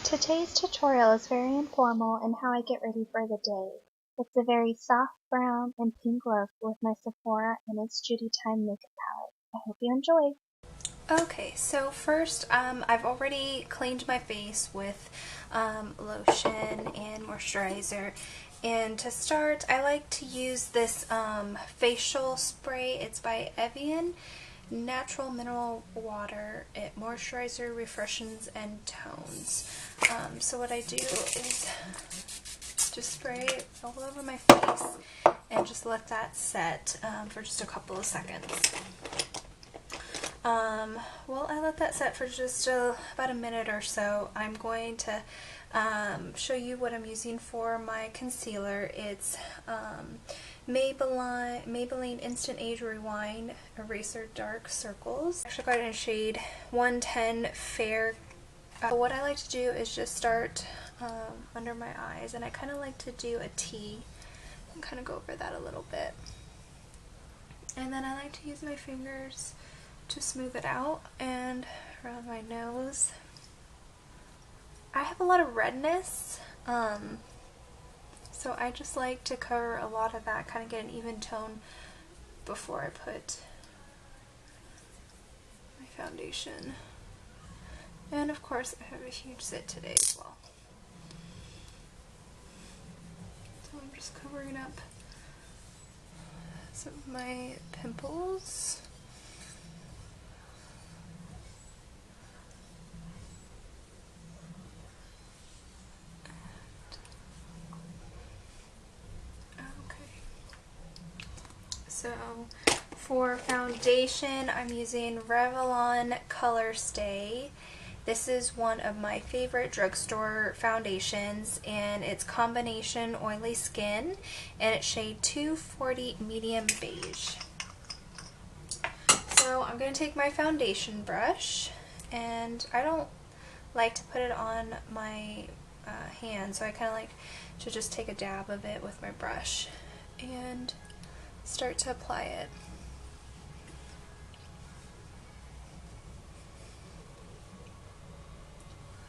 Today's tutorial is very informal in how I get ready for the day. It's a very soft brown and pink look with my Sephora and its Judy Time makeup palette. I hope you enjoy! Okay, so first I've already cleaned my face with lotion and moisturizer, and to start I like to use this facial spray. It's by Evian, natural mineral water. It moisturizes, refreshes, and tones. So what I do is just spray it all over my face and just let that set for just a couple of seconds. Well, I let that set for just about a minute or so. I'm going to show you what I'm using for my concealer. It's Maybeline Instant Age Rewind Eraser Dark Circles. I actually got it in shade 110 Fair. What I like to do is just start under my eyes, and I kind of like to do a T and kind of go over that a little bit. And then I like to use my fingers to smooth it out and around my nose. I have a lot of redness, so I just like to cover a lot of that, kind of get an even tone before I put my foundation. And of course I have a huge zit today as well. So I'm just covering up some of my pimples. So for foundation, I'm using Revlon Colorstay. This is one of my favorite drugstore foundations, and it's combination oily skin, and it's shade 240 medium beige. So I'm going to take my foundation brush, and I don't like to put it on my hand, so I kind of like to just take a dab of it with my brush and start to apply it.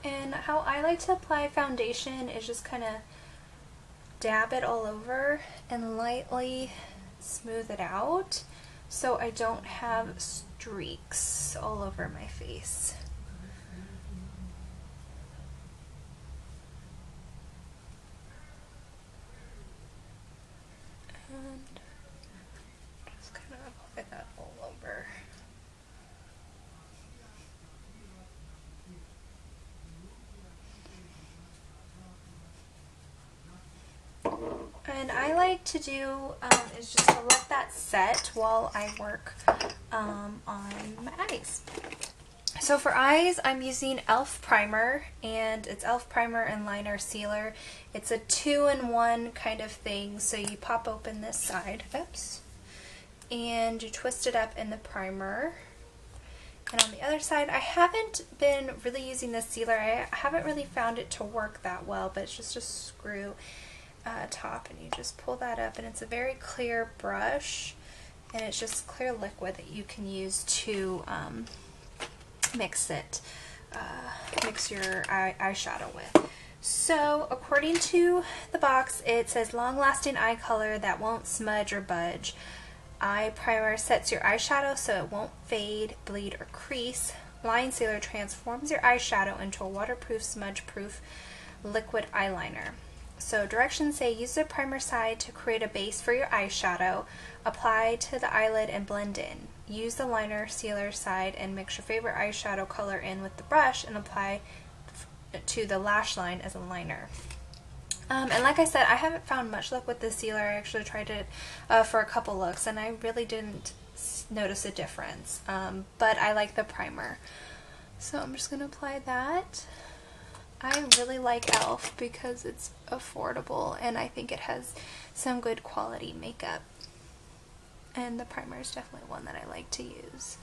And how I like to apply foundation is just kind of dab it all over and lightly smooth it out so I don't have streaks all over my face. And just kind of apply that all over. And I like to do is just to let that set while I work on my eyes. So for eyes, I'm using E.L.F. primer, and it's E.L.F. primer and liner sealer. It's a 2-in-1 kind of thing. So you pop open this side, oops, and you twist it up in the primer. And on the other side, I haven't been really using this sealer. I haven't really found it to work that well, but it's just a screw top, and you just pull that up, and it's a very clear brush, and it's just clear liquid that you can use to mix your eyeshadow with. So according to the box, it says long-lasting eye color that won't smudge or budge. Eye primer sets your eyeshadow so it won't fade, bleed, or crease. Line sealer transforms your eyeshadow into a waterproof, smudge-proof liquid eyeliner. So directions say use the primer side to create a base for your eyeshadow, apply to the eyelid and blend in. Use the liner sealer side and mix your favorite eyeshadow color in with the brush and apply to the lash line as a liner. And like I said, I haven't found much luck with this sealer. I actually tried it for a couple looks, and I really didn't notice a difference, but I like the primer. So I'm just going to apply that. I really like E.L.F. because it's affordable, and I think it has some good quality makeup. And the primer is definitely one that I like to use.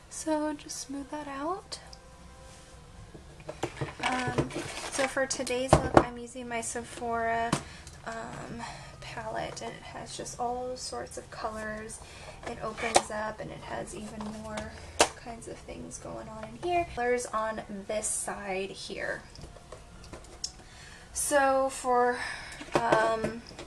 So just smooth that out. So for today's look, I'm using my Sephora palette, and it has just all sorts of colors. It opens up, and it has even more kinds of things going on in here. Colors on this side here. So before I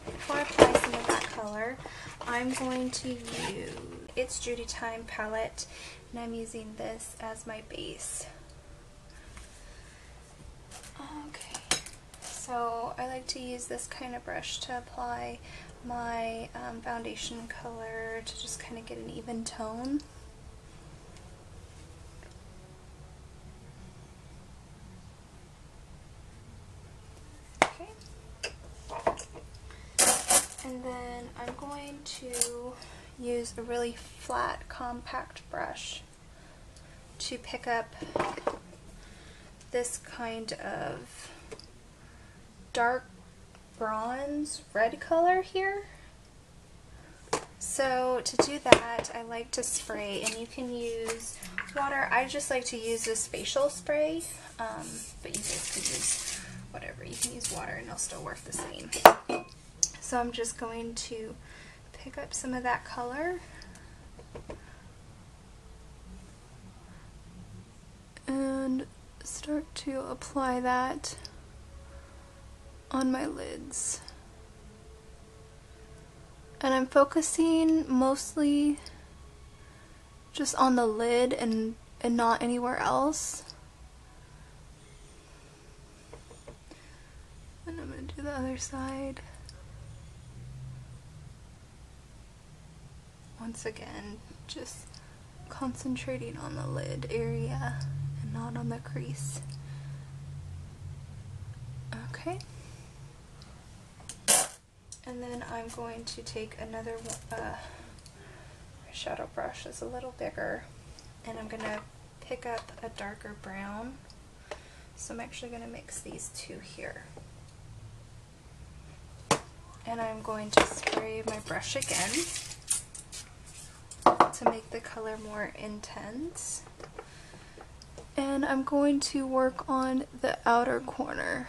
apply some of that color, I'm going to use It's Judy Time palette, and I'm using this as my base. Okay, so I like to use this kind of brush to apply my foundation color to just kind of get an even tone. Okay, and then I'm going to use a really flat, compact brush to pick up this kind of dark bronze red color here. So to do that, I like to spray, and you can use water. I just like to use this facial spray, but you guys could use whatever. You can use water and it'll still work the same. So I'm just going to pick up some of that color and start to apply that on my lids. And I'm focusing mostly just on the lid and not anywhere else. And I'm going to do the other side. Once again, just concentrating on the lid area and not on the crease. Okay. And then I'm going to take another shadow brush that's a little bigger, and I'm going to pick up a darker brown. So I'm actually going to mix these two here. And I'm going to spray my brush again to make the color more intense. And I'm going to work on the outer corner.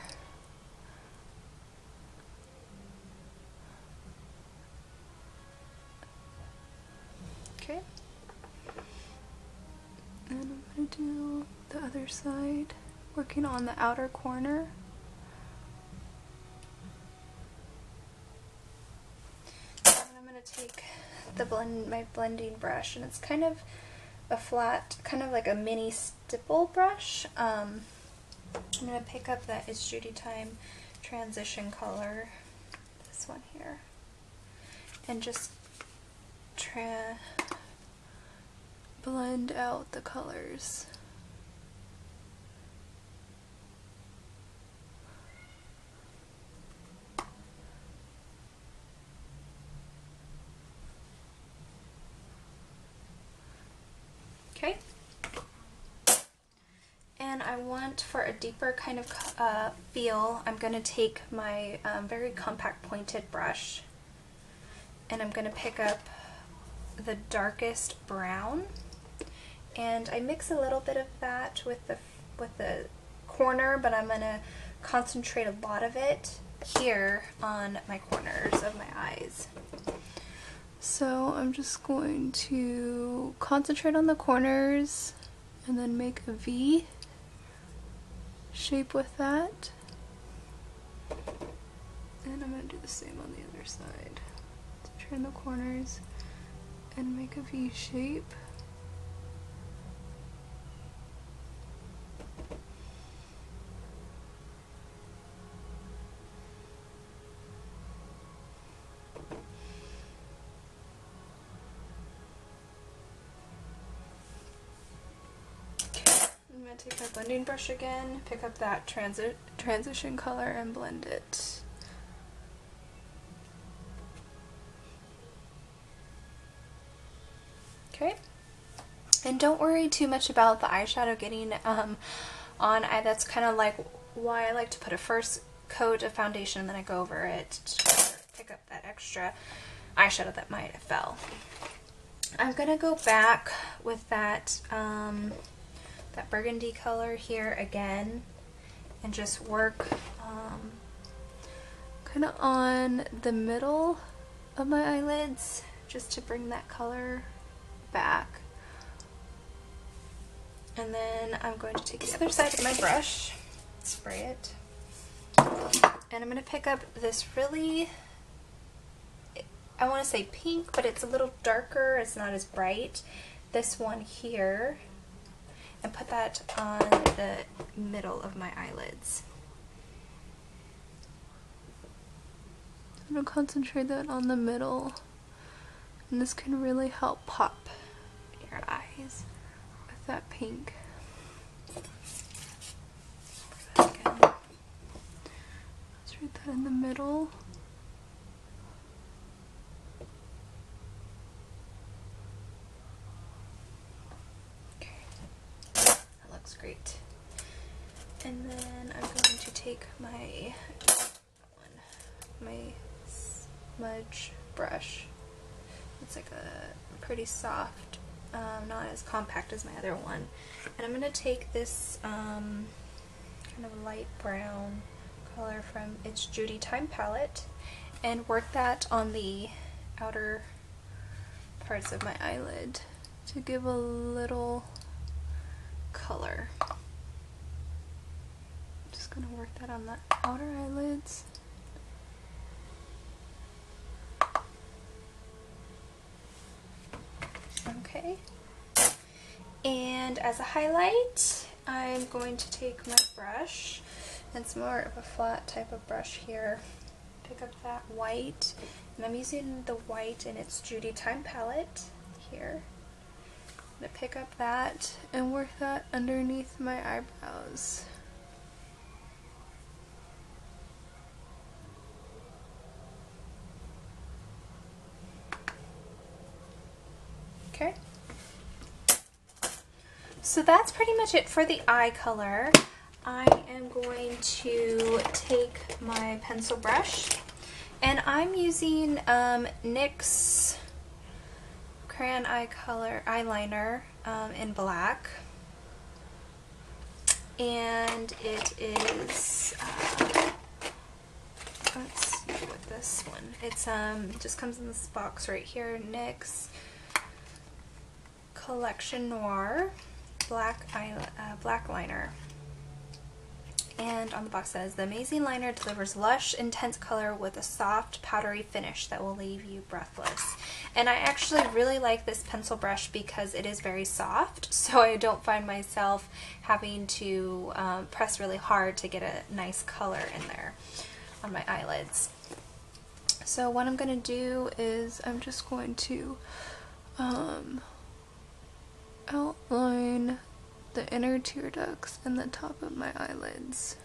Okay. And I'm going to do the other side, working on the outer corner. And I'm going to take my blending brush, and it's kind of a flat, kind of like a mini stipple brush. I'm going to pick up that It's Judy Time transition color, this one here, and just blend out the colors. Okay. And I want, for a deeper kind of feel, I'm going to take my very compact pointed brush, and I'm going to pick up the darkest brown, and I mix a little bit of that with the corner, but I'm going to concentrate a lot of it here on my corners of my eyes. So I'm just going to concentrate on the corners and then make a V shape with that. And I'm going to do the same on the other side. So turn the corners and make a V shape. I'm going to take my blending brush again, pick up that transition color and blend it. Okay, and don't worry too much about the eyeshadow getting on. That's kind of like why I like to put a first coat of foundation and then I go over it to pick up that extra eyeshadow that might have fell. I'm going to go back with that that burgundy color here again and just work kind of on the middle of my eyelids just to bring that color back. And then I'm going to take the other side of my brush, spray it. And I'm going to pick up this really, I want to say pink, but it's a little darker, it's not as bright. This one here, and put that on the middle of my eyelids. I'm going to concentrate that on the middle, and this can really help pop your eyes with that pink. Again. Let's write that in the middle. Great. And then I'm going to take my smudge brush. It's like a pretty soft, not as compact as my other one. And I'm going to take this kind of light brown color from its Judy Time palette and work that on the outer parts of my eyelid to give a little color. I'm just going to work that on the outer eyelids. Okay. And as a highlight, I'm going to take my brush. It's more of a flat type of brush here. Pick up that white, and I'm using the white in its Judy Time palette here. I'm going to pick up that and work that underneath my eyebrows. Okay. So that's pretty much it for the eye color. I am going to take my pencil brush, and I'm using NYX Crayon Eye Color Eyeliner in black, and it is let's see what this one. It's it just comes in this box right here. NYX Collection Noir black liner. And on the box says, the amazing liner delivers lush, intense color with a soft, powdery finish that will leave you breathless. And I actually really like this pencil brush because it is very soft, so I don't find myself having to press really hard to get a nice color in there on my eyelids. So what I'm going to do is I'm just going to outline the inner tear ducts and the top of my eyelids.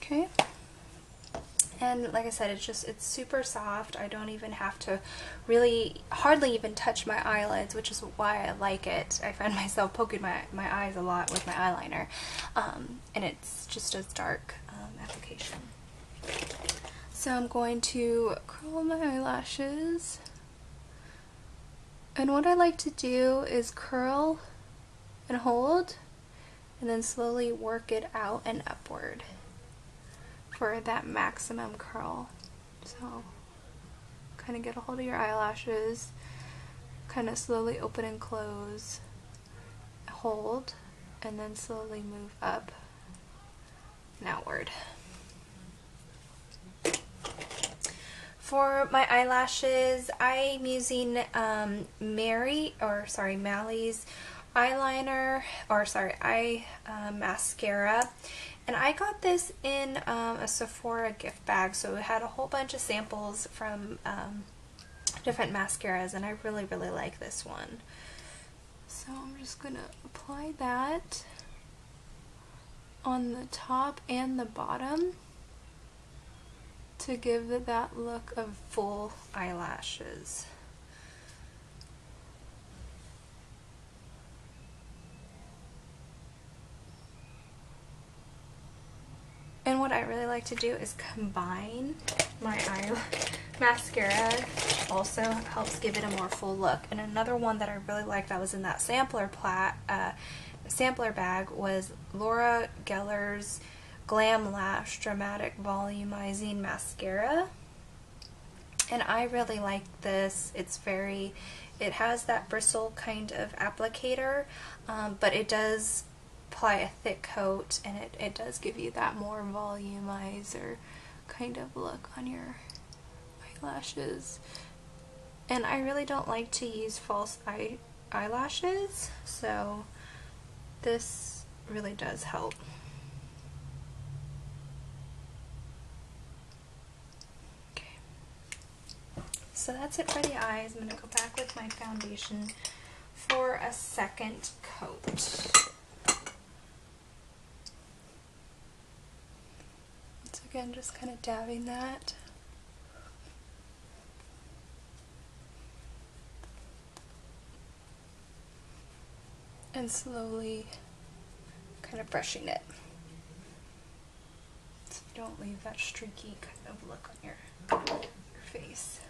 Okay, and like I said, it's super soft. I don't even have to hardly even touch my eyelids, which is why I like it. I find myself poking my eyes a lot with my eyeliner, and it's just a dark application. So I'm going to curl my eyelashes, and what I like to do is curl and hold, and then slowly work it out and upward for that maximum curl. So kind of get a hold of your eyelashes, kind of slowly open and close, hold, and then slowly move up and outward. For my eyelashes, I'm using Malley's eyeliner, mascara. And I got this in a Sephora gift bag, so it had a whole bunch of samples from different mascaras, and I really, really like this one. So I'm just going to apply that on the top and the bottom to give it that look of full eyelashes. And what I really like to do is combine my eye mascara. Also helps give it a more full look. And another one that I really liked that was in that sampler bag was Laura Geller's Glam Lash Dramatic Volumizing Mascara. And I really like this. It has that bristle kind of applicator, but it does apply a thick coat, and it does give you that more volumizer kind of look on your eyelashes. And I really don't like to use false eyelashes, so this really does help. Okay, so that's it for the eyes. I'm going to go back with my foundation for a second coat. Again, just kind of dabbing that. And slowly kind of brushing it. So you don't leave that streaky kind of look on your face.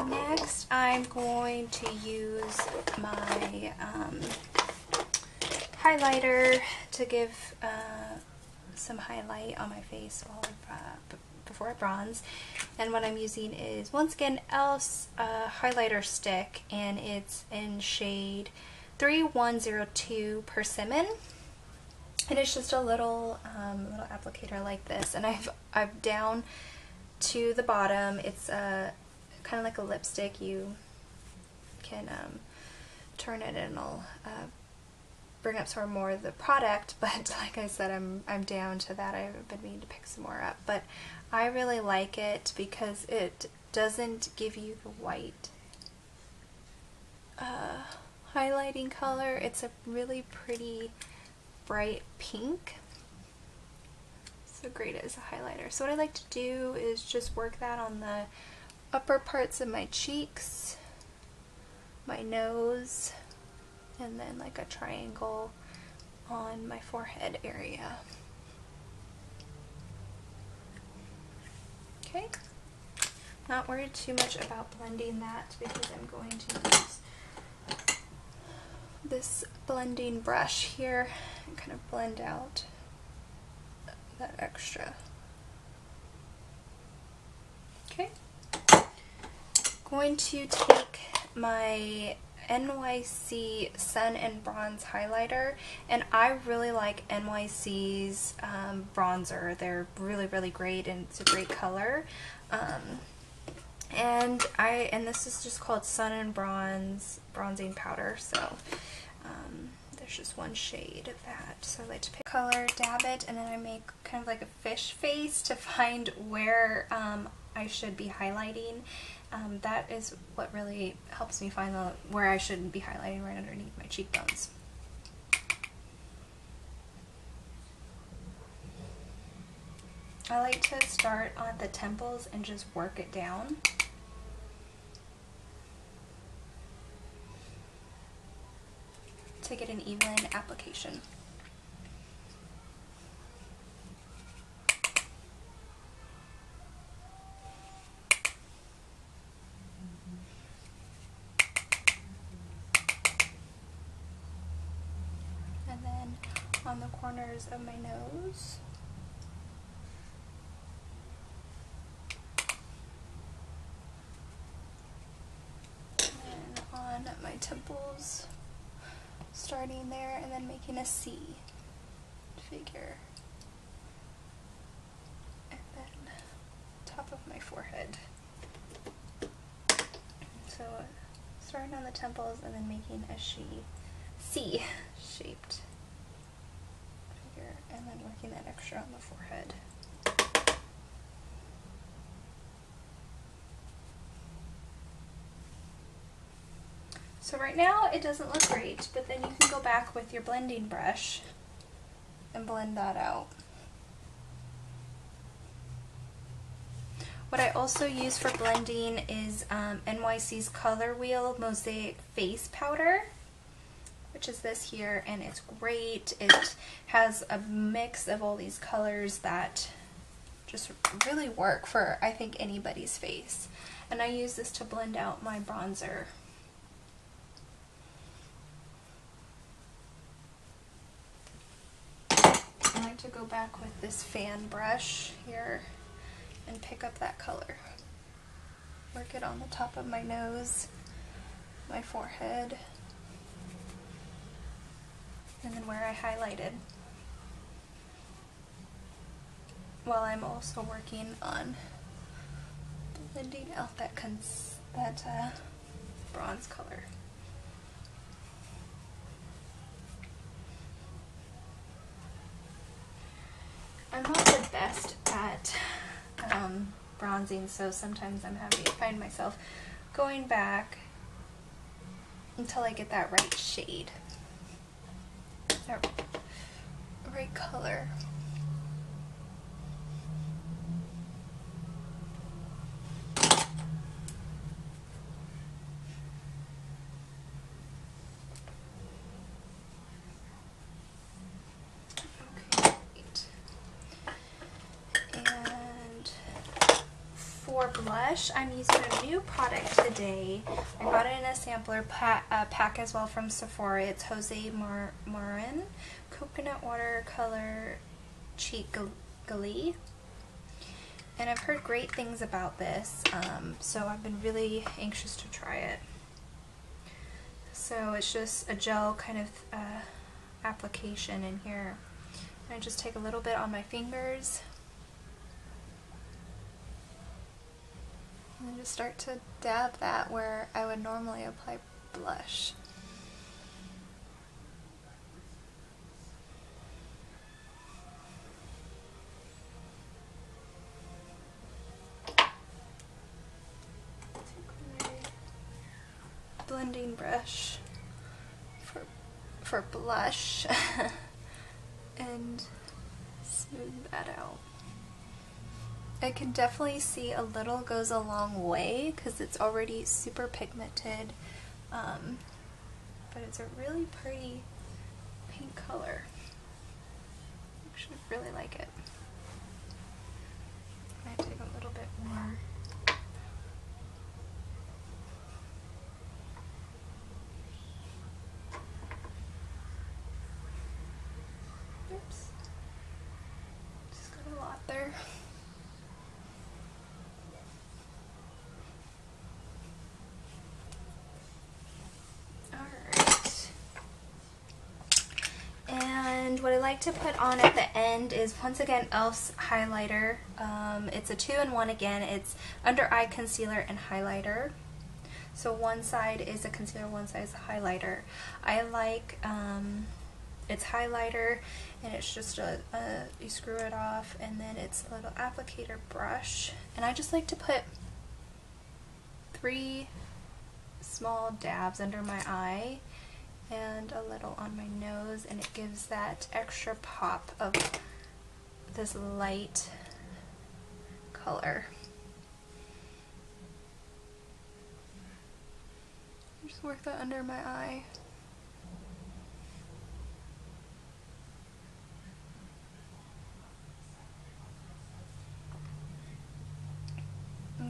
Next, I'm going to use my highlighter to give some highlight on my face before I bronze. And what I'm using is, once again, E.L.F's highlighter stick, and it's in shade 3102 Persimmon. And it's just a little applicator like this, and I've down to the bottom. It's kind of like a lipstick. You can turn it and it'll bring up some more of the product, but like I said, I'm down to that. I've been meaning to pick some more up, but I really like it because it doesn't give you the white highlighting color. It's a really pretty bright pink. So great as a highlighter. So what I like to do is just work that on the upper parts of my cheeks, my nose, and then like a triangle on my forehead area. Okay, not worried too much about blending that because I'm going to use this blending brush here and kind of blend out that extra. Okay, going to take my NYC Sun and Bronze highlighter, and I really like NYC's bronzer. They're really great, and it's a great color. And this is just called Sun and Bronze bronzing powder. So there's just one shade of that. So I like to pick color, dab it, and then I make kind of like a fish face to find where I should be highlighting. That is what really helps me find where I should be highlighting, right underneath my cheekbones. I like to start at the temples and just work it down. To get an even application. And then on the corners of my nose. And on my temples. Starting there and then making a C figure, and then top of my forehead. So starting on the temples and then making a C C shaped figure, and then working that extra on the forehead. So right now it doesn't look great, but then you can go back with your blending brush and blend that out. What I also use for blending is NYC's Color Wheel Mosaic Face Powder, which is this here, and it's great. It has a mix of all these colors that just really work for, I think, anybody's face. And I use this to blend out my bronzer. I like to go back with this fan brush here and pick up that color. Work it on the top of my nose, my forehead, and then where I highlighted. While I'm also working on blending out that bronze color. I'm not the best at bronzing, so sometimes I'm having to find myself going back until I get that right shade, that right color. For blush, I'm using a new product today. I got it in a sampler pack as well from Sephora. It's Maran Coconut Watercolor Cheek Gelee. And I've heard great things about this, so I've been really anxious to try it. So it's just a gel kind of application in here. And I just take a little bit on my fingers. And just start to dab that where I would normally apply blush. Take my blending brush for blush and smooth that out. I can definitely see a little goes a long way because it's already super pigmented, but it's a really pretty pink color. I actually really like it. I might take a little bit more. Oops. Just got a lot there. And what I like to put on at the end is, once again, E.L.F's highlighter. It's a 2-in-1 again. It's under eye concealer and highlighter. So one side is a concealer, one side is a highlighter. I like it's highlighter, and it's just you screw it off, and then it's a little applicator brush. And I just like to put 3 small dabs under my eye and a little on my nose, and it gives that extra pop of this light color. Just work that under my eye.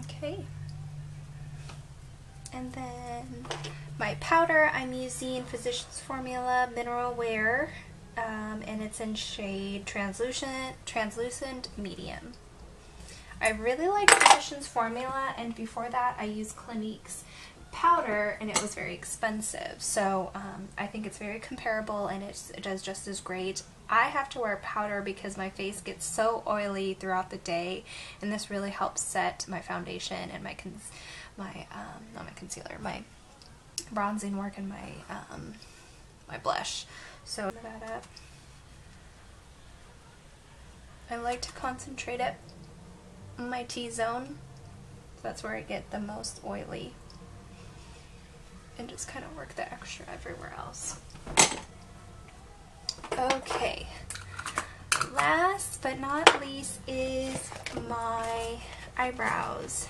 Okay. And then my powder, I'm using Physicians Formula Mineral Wear, and it's in shade Translucent Medium. I really like Physicians Formula, and before that I used Clinique's powder, and it was very expensive. So I think it's very comparable, and it does just as great. I have to wear powder because my face gets so oily throughout the day, and this really helps set my foundation and my bronzing work and my my blush. So that up. I like to concentrate it in my T-zone. That's where I get the most oily. And just kind of work the extra everywhere else. Okay. Last but not least is my eyebrows.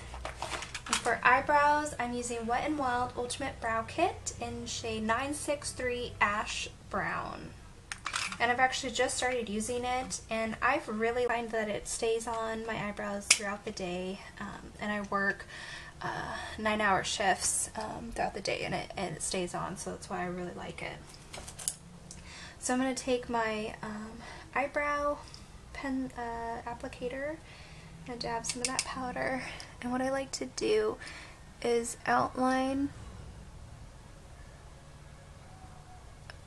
And for eyebrows, I'm using Wet n Wild Ultimate Brow Kit in shade 963 Ash Brown. And I've actually just started using it, and I've really find that it stays on my eyebrows throughout the day. And I work 9-hour shifts throughout the day, and it stays on, so that's why I really like it. So I'm going to take my eyebrow pen applicator and dab some of that powder, and what I like to do is outline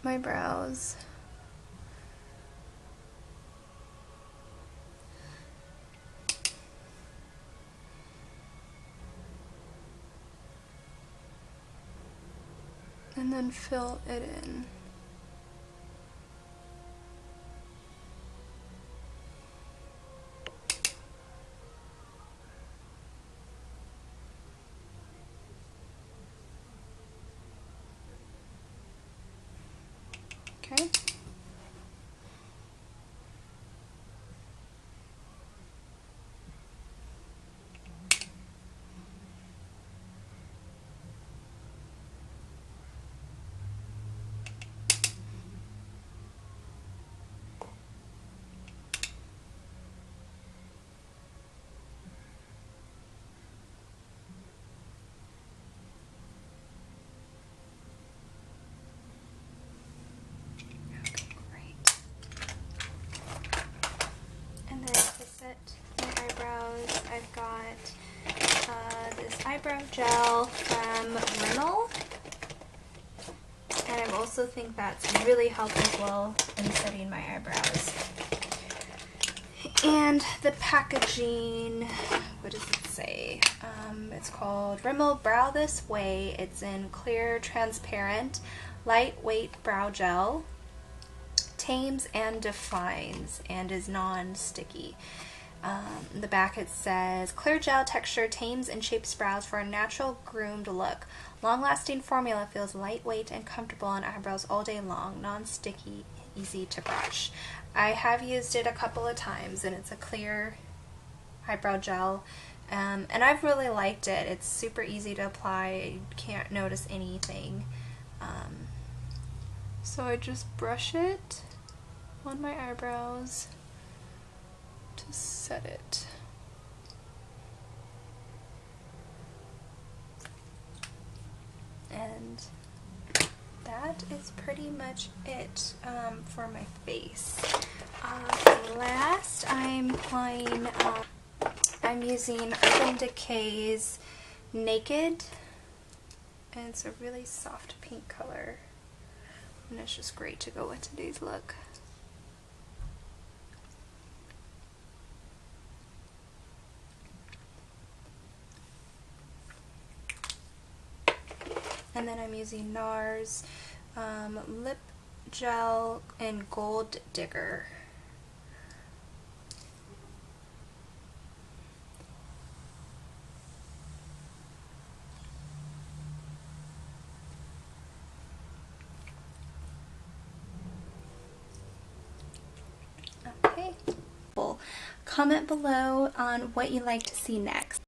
my brows. And then fill it in. Okay. My eyebrows, I've got this eyebrow gel from Rimmel, and I also think that's really helped as well in setting my eyebrows. And the packaging, what does it say? It's called Rimmel Brow This Way. It's in clear, transparent, lightweight brow gel. Tames and defines and is non-sticky. In the back it says, clear gel texture tames and shapes brows for a natural groomed look. Long-lasting formula feels lightweight and comfortable on eyebrows all day long. Non-sticky, easy to brush. I have used it a couple of times, and it's a clear eyebrow gel, and I've really liked it. It's super easy to apply. You can't notice anything. So I just brush it on my eyebrows to set it. And that is pretty much it for my face. Last, I'm applying, I'm using Urban Decay's Naked, and it's a really soft pink color, and it's just great to go with today's look. And then I'm using NARS lip gel in Golddigger. Okay. Comment below on what you'd like to see next.